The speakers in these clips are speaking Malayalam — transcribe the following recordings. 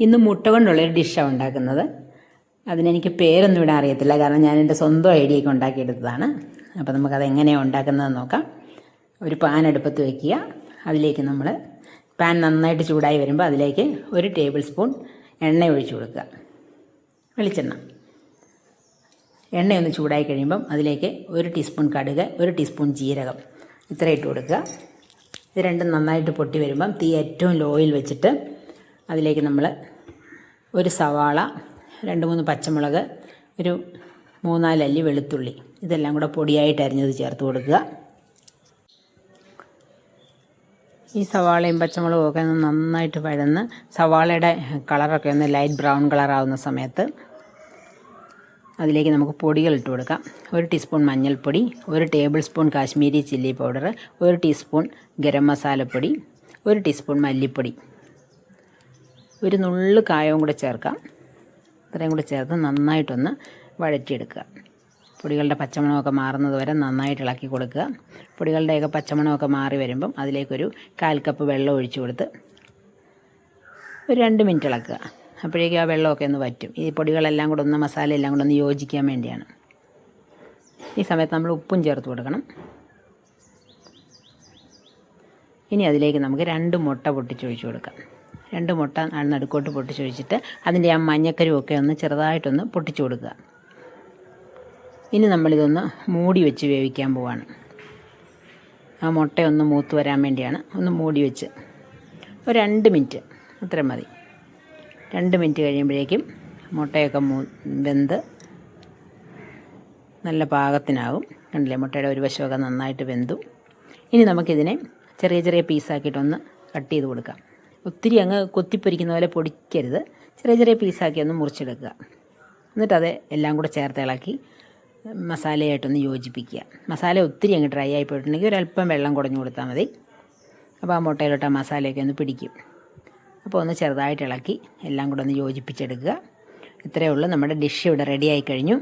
ഇന്ന് മുട്ട കൊണ്ടുള്ളൊരു ഡിഷാണ് ഉണ്ടാക്കുന്നത്. അതിനെനിക്ക് പേരൊന്നും ഇവിടെ അറിയത്തില്ല, കാരണം ഞാൻ എൻ്റെ സ്വന്തം ഐഡിയയ്ക്ക് ഉണ്ടാക്കിയെടുത്തതാണ്. അപ്പോൾ നമുക്കത് എങ്ങനെയാണ് ഉണ്ടാക്കുന്നതെന്ന് നോക്കാം. ഒരു പാൻ അടുപ്പത്ത് വയ്ക്കുക. അതിലേക്ക് നമ്മൾ പാൻ നന്നായിട്ട് ചൂടായി വരുമ്പോൾ അതിലേക്ക് 1 ടേബിൾ സ്പൂൺ എണ്ണ ഒഴിച്ചു കൊടുക്കുക, വെളിച്ചെണ്ണ. എണ്ണയൊന്ന് ചൂടായി കഴിയുമ്പം അതിലേക്ക് 1 ടീസ്പൂൺ കടുക്, 1 ടീസ്പൂൺ ജീരകം ഇത്ര ഇട്ട് കൊടുക്കുക. ഇത് രണ്ടും നന്നായിട്ട് പൊട്ടി വരുമ്പം തീ ഏറ്റവും ലോയിൽ വെച്ചിട്ട് അതിലേക്ക് നമ്മൾ 1 സവാള, 2-3 പച്ചമുളക്, ഒരു 3-4 അല്ലി വെളുത്തുള്ളി ഇതെല്ലാം കൂടെ പൊടിയായിട്ട് അരിഞ്ഞത് ചേർത്ത് കൊടുക്കുക. ഈ സവാളയും പച്ചമുളകും ഒക്കെ ഒന്ന് നന്നായിട്ട് വഴന്ന് സവാളയുടെ കളറൊക്കെ ഒന്ന് ലൈറ്റ് ബ്രൗൺ കളറാവുന്ന സമയത്ത് അതിലേക്ക് നമുക്ക് പൊടികൾ ഇട്ട് കൊടുക്കാം. 1 ടീസ്പൂൺ മഞ്ഞൾപ്പൊടി, 1 table spoon Kashmiri chilli powder, 1 teaspoon garam മസാലപ്പൊടി, 1 ടീസ്പൂൺ മല്ലിപ്പൊടി, ഒരു നുള്ളു കായവും കൂടെ ചേർക്കാം. ഇത്രയും കൂടെ ചേർത്ത് നന്നായിട്ടൊന്ന് വഴറ്റിയെടുക്കുക. പൊടികളുടെ പച്ചമണമൊക്കെ മാറുന്നത് വരെ നന്നായിട്ട് ഇളക്കി കൊടുക്കുക. പൊടികളുടെയൊക്കെ പച്ചമണമൊക്കെ മാറി വരുമ്പം അതിലേക്കൊരു 1/4 കപ്പ് വെള്ളം ഒഴിച്ചു കൊടുത്ത് ഒരു 2 മിനിറ്റ് ഇളക്കുക. അപ്പോഴേക്കും ആ വെള്ളമൊക്കെ ഒന്ന് വറ്റും. ഈ പൊടികളെല്ലാം കൂടെ ഒന്ന് മസാലയെല്ലാം കൂടെ ഒന്ന് യോജിക്കാൻ വേണ്ടിയാണ്. ഈ സമയത്ത് നമ്മൾ ഉപ്പും ചേർത്ത് കൊടുക്കണം. ഇനി അതിലേക്ക് നമുക്ക് 2 മുട്ട പൊട്ടിച്ചൊഴിച്ച് കൊടുക്കാം. 2 മുട്ട നടുക്കോട്ട് പൊട്ടിച്ചൊഴിച്ചിട്ട് അതിൻ്റെ ആ മഞ്ഞക്കരുമൊക്കെ ഒന്ന് ചെറുതായിട്ടൊന്ന് പൊട്ടിച്ചു കൊടുക്കുക. ഇനി നമ്മളിതൊന്ന് മൂടി വെച്ച് വേവിക്കാൻ പോവാണ്. ആ മുട്ടയൊന്ന് മൂത്ത് വരാൻ വേണ്ടിയാണ്. ഒന്ന് മൂടി വെച്ച് ഒരു 2 മിനിറ്റ് അത്രയും മതി. 2 മിനിറ്റ് കഴിയുമ്പോഴേക്കും മുട്ടയൊക്കെ വെന്ത് നല്ല പാകത്തിനാകും. കണ്ടില്ലേ, മുട്ടയുടെ ഒരു വശമൊക്കെ നന്നായിട്ട് വെന്തു. ഇനി നമുക്കിതിനെ ചെറിയ ചെറിയ പീസാക്കിയിട്ടൊന്ന് കട്ട് ചെയ്ത് കൊടുക്കാം. ഒത്തിരി അങ്ങ് കൊത്തിപ്പൊരിക്കുന്ന പോലെ പൊടിക്കരുത്, ചെറിയ ചെറിയ പീസാക്കി ഒന്ന് മുറിച്ചെടുക്കുക. എന്നിട്ടത് എല്ലാം കൂടെ ചേർത്ത് ഇളക്കി മസാലയായിട്ടൊന്ന് യോജിപ്പിക്കുക. മസാല ഒത്തിരി അങ്ങ് ഡ്രൈ ആയി പോയിട്ടുണ്ടെങ്കിൽ ഒരല്പം വെള്ളം കുടഞ്ഞു കൊടുത്താൽ മതി. അപ്പോൾ ആ മുട്ടയിലോട്ട് ആ മസാലയൊക്കെ ഒന്ന് പിടിക്കും. അപ്പോൾ ഒന്ന് ചെറുതായിട്ട് ഇളക്കി എല്ലാം കൂടെ ഒന്ന് യോജിപ്പിച്ചെടുക്കുക. ഇത്രയേ ഉള്ളൂ, നമ്മുടെ ഡിഷ് ഇവിടെ റെഡിയായി കഴിഞ്ഞു.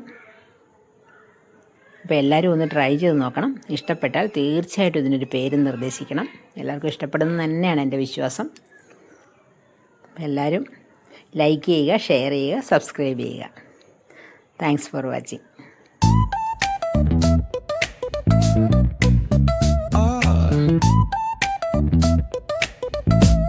അപ്പോൾ എല്ലാവരും ഒന്ന് ട്രൈ ചെയ്ത് നോക്കണം. ഇഷ്ടപ്പെട്ടാൽ തീർച്ചയായിട്ടും ഇതിനൊരു പേര് നിർദ്ദേശിക്കണം. എല്ലാവർക്കും ഇഷ്ടപ്പെടുന്നത് തന്നെയാണ് എൻ്റെ വിശ്വാസം. എല്ലാവരും ലൈക്ക് ചെയ്യുക, ഷെയർ ചെയ്യുക, സബ്സ്ക്രൈബ് ചെയ്യുക. Thanks for watching.